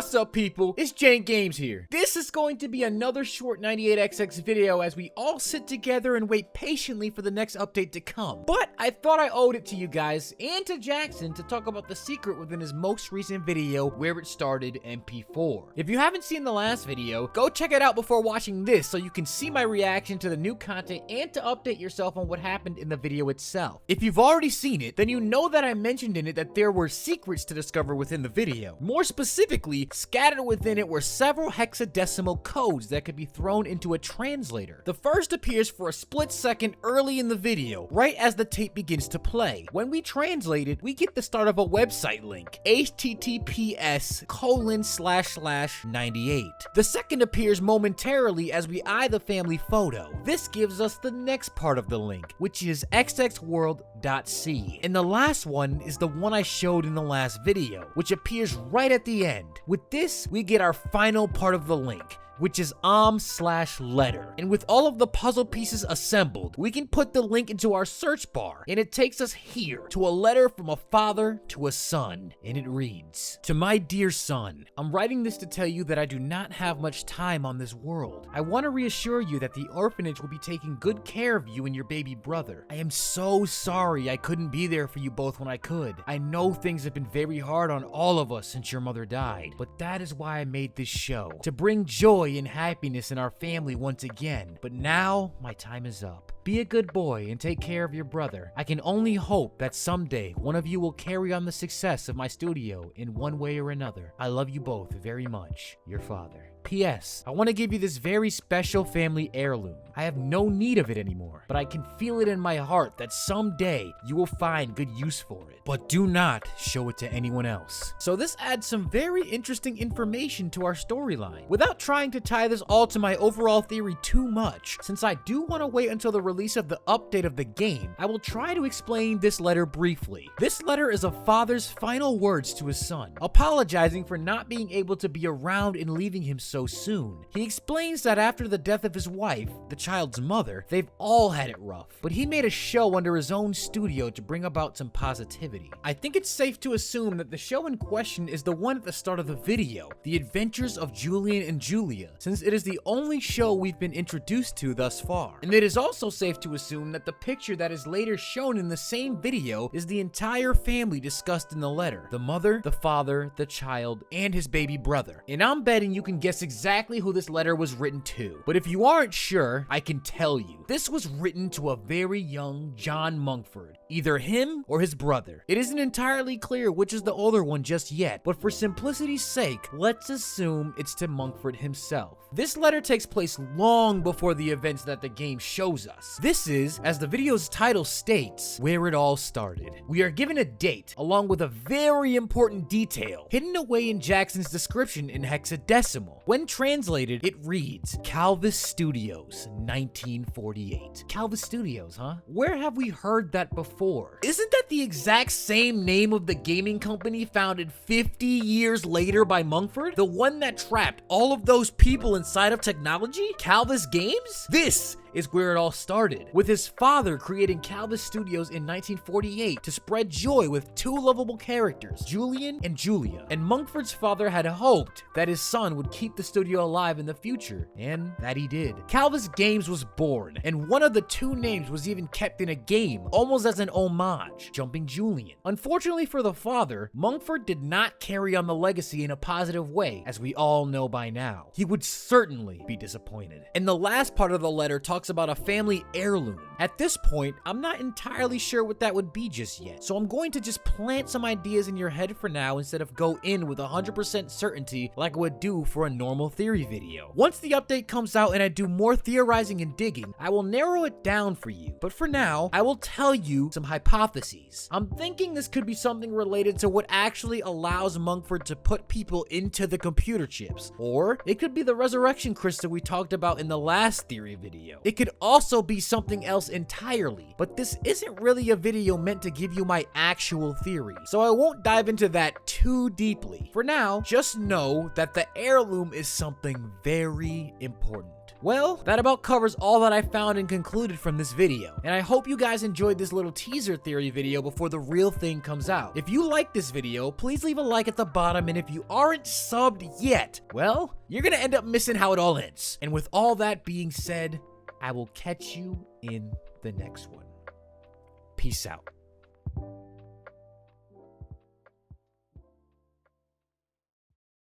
What's up, people? It's JankGames here. This is going to be another short 98XX video as we all sit together and wait patiently for the next update to come. But I thought I owed it to you guys and to Jackson to talk about the secret within his most recent video, Where It Started MP4. If you haven't seen the last video, go check it out before watching this so you can see my reaction to the new content and to update yourself on what happened in the video itself. If you've already seen it, then you know that I mentioned in it that there were secrets to discover within the video. More specifically, scattered within it were several hexadecimal codes that could be thrown into a translator. The first appears for a split second early in the video, right as the tape begins to play. When we translate it, we get the start of a website link, https://98. The second appears momentarily as we eye the family photo. This gives us the next part of the link, which is xxworld.c. And the last one is the one I showed in the last video, which appears right at the end. With this, we get our final part of the link, which is /letter. And with all of the puzzle pieces assembled, we can put the link into our search bar, and it takes us here to a letter from a father to a son, and it reads, "To my dear son, I'm writing this to tell you that I do not have much time on this world. I want to reassure you that the orphanage will be taking good care of you and your baby brother. I am so sorry I couldn't be there for you both when I could. I know things have been very hard on all of us since your mother died, but that is why I made this show, to bring joy and happiness in our family once again. But now my time is up. Be a good boy and take care of your brother. I can only hope that someday one of you will carry on the success of my studio in one way or another. I love you both very much. Your father." P.S. I want to give you this very special family heirloom. I have no need of it anymore, but I can feel it in my heart that someday you will find good use for it. But do not show it to anyone else. So this adds some very interesting information to our storyline. Without trying to tie this all to my overall theory too much, since I do want to wait until the release of the update of the game, I will try to explain this letter briefly. This letter is a father's final words to his son, apologizing for not being able to be around and leaving him so soon. He explains that after the death of his wife, the child's mother, they've all had it rough, but he made a show under his own studio to bring about some positivity. I think it's safe to assume that the show in question is the one at the start of the video, The Adventures of Julian and Julia, since it is the only show we've been introduced to thus far. And it is also safe to assume that the picture that is later shown in the same video is the entire family discussed in the letter: the mother, the father, the child, and his baby brother. And I'm betting you can guess exactly who this letter was written to. But if you aren't sure, I can tell you. This was written to a very young John Monkford, either him or his brother. It isn't entirely clear which is the older one just yet, but for simplicity's sake, let's assume it's to Monkford himself. This letter takes place long before the events that the game shows us. This is, as the video's title states, where it all started. We are given a date, along with a very important detail, hidden away in Jackson's description in hexadecimal. When translated, it reads, Calvis Studios, 1948. Calvis Studios, huh? Where have we heard that before? Isn't that the exact same name of the gaming company founded 50 years later by Monkford? The one that trapped all of those people inside of technology? Calvis Games? This is where it all started, with his father creating Calvis Studios in 1948 to spread joy with two lovable characters, Julian and Julia. And Monkford's father had hoped that his son would keep the studio alive in the future, and that he did. Calvis Games was born, and one of the two names was even kept in a game, almost as an homage, Jumping Julian. Unfortunately for the father, Monkford did not carry on the legacy in a positive way, as we all know by now. He would certainly be disappointed. And the last part of the letter talks about a family heirloom. At this point, I'm not entirely sure what that would be just yet, so I'm going to just plant some ideas in your head for now instead of go in with 100% certainty like I would do for a normal theory video. Once the update comes out and I do more theorizing and digging, I will narrow it down for you, but for now, I will tell you some hypotheses. I'm thinking this could be something related to what actually allows Monkford to put people into the computer chips, or it could be the resurrection crystal we talked about in the last theory video. It could also be something else entirely, but this isn't really a video meant to give you my actual theory, so I won't dive into that too deeply. For now, just know that the heirloom is something very important. Well, that about covers all that I found and concluded from this video, and I hope you guys enjoyed this little teaser theory video before the real thing comes out. If you like this video, please leave a like at the bottom, and if you aren't subbed yet, well, you're gonna end up missing how it all ends. And with all that being said, I will catch you in the next one. Peace out.